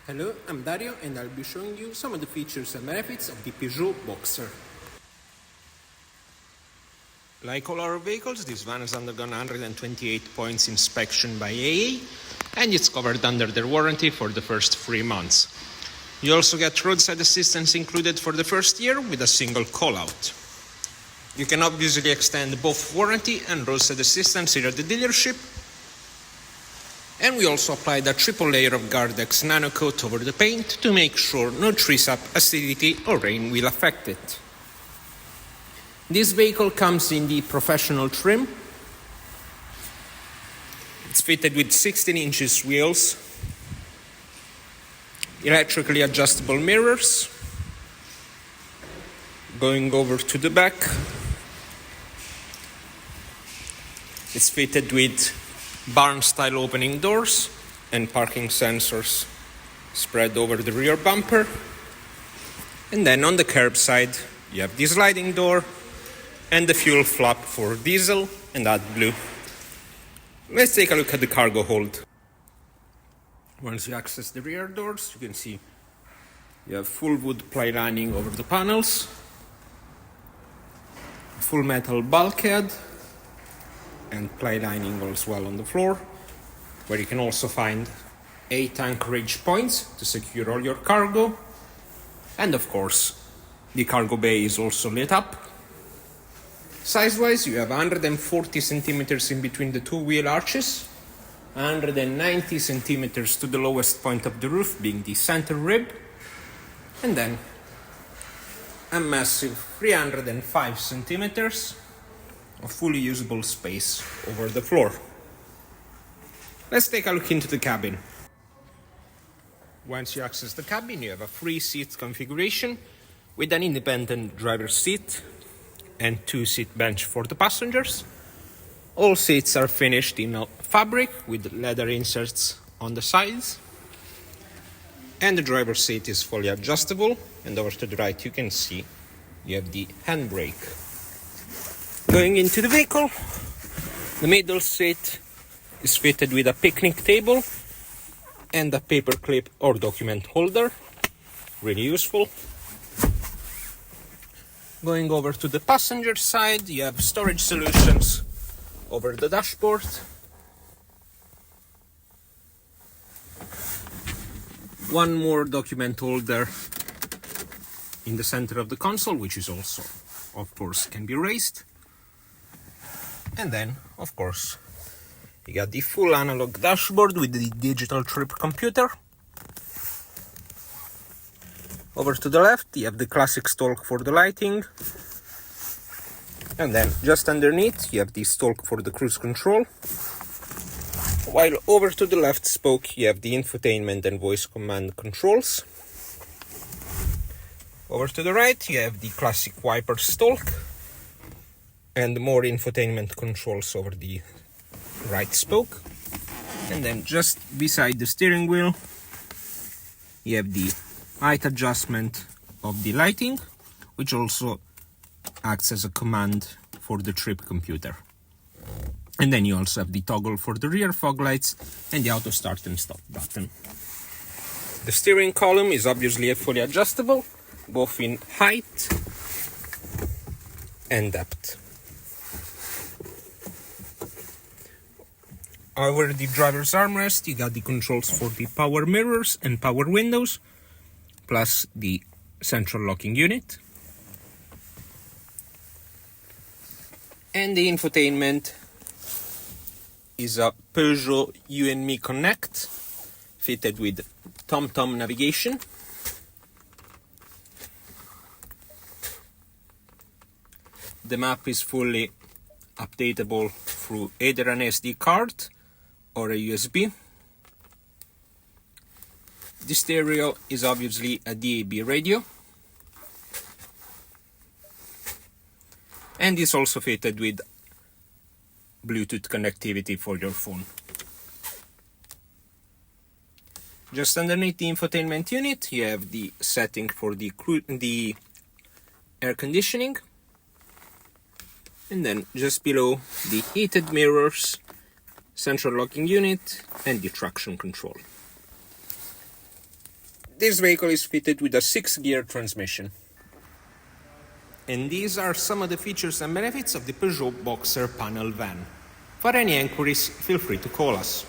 Hello, I'm Dario and I'll be showing you some of the features and benefits of the Peugeot Boxer. Like all our vehicles, this van has undergone 128 points inspection by AA and it's covered under their warranty for the first 3 months. You also get roadside assistance included for the first year with a single call-out. You can obviously extend both warranty and roadside assistance here at the dealership. And we also applied a triple layer of Gardex nano coat over the paint to make sure no tree sap, acidity or rain will affect it. This vehicle comes in the professional trim. It's fitted with 16 inches wheels, electrically adjustable mirrors. Going over to the back, it's fitted with barn-style opening doors and parking sensors spread over the rear bumper. And then on the curb side, you have the sliding door and the fuel flap for diesel and AdBlue. Let's take a look at the cargo hold. Once you access the rear doors, you can see you have full wood ply lining over the panels, full metal bulkhead, and ply lining as well on the floor, where you can also find 8 anchorage points to secure all your cargo. And of course, the cargo bay is also lit up. Size-wise, you have 140 centimeters in between the two wheel arches, 190 centimeters to the lowest point of the roof, being the center rib, and then a massive 305 centimeters of fully usable space over the floor. Let's take a look into the cabin. Once you access the cabin, you have a 3-seat configuration with an independent driver's seat and 2-seat bench for the passengers. All seats are finished in fabric with leather inserts on the sides. And the driver's seat is fully adjustable, and over to the right you can see you have the handbrake. Going into the vehicle, the middle seat is fitted with a picnic table and a paperclip or document holder, really useful. Going over to the passenger side, you have storage solutions over the dashboard. One more document holder in the center of the console, which is also, of course, can be raised. And then, of course, you got the full analog dashboard with the digital trip computer. Over to the left, you have the classic stalk for the lighting. And then, just underneath, you have the stalk for the cruise control. While over to the left spoke, you have the infotainment and voice command controls. Over to the right, you have the classic wiper stalk and more infotainment controls over the right spoke. And then just beside the steering wheel, you have the height adjustment of the lighting, which also acts as a command for the trip computer. And then you also have the toggle for the rear fog lights and the auto start and stop button. The steering column is obviously fully adjustable, both in height and depth. Over the driver's armrest, you got the controls for the power mirrors and power windows, plus the central locking unit. And the infotainment is a Peugeot U&Me Connect, fitted with TomTom navigation. The map is fully updatable through either an SD card or a USB. The stereo is obviously a DAB radio and is also fitted with Bluetooth connectivity for your phone. Just underneath the infotainment unit, you have the setting for the air conditioning, and then just below, the heated mirrors, central locking unit, and the traction control. This vehicle is fitted with a 6-gear transmission. And these are some of the features and benefits of the Peugeot Boxer panel van. For any enquiries, feel free to call us.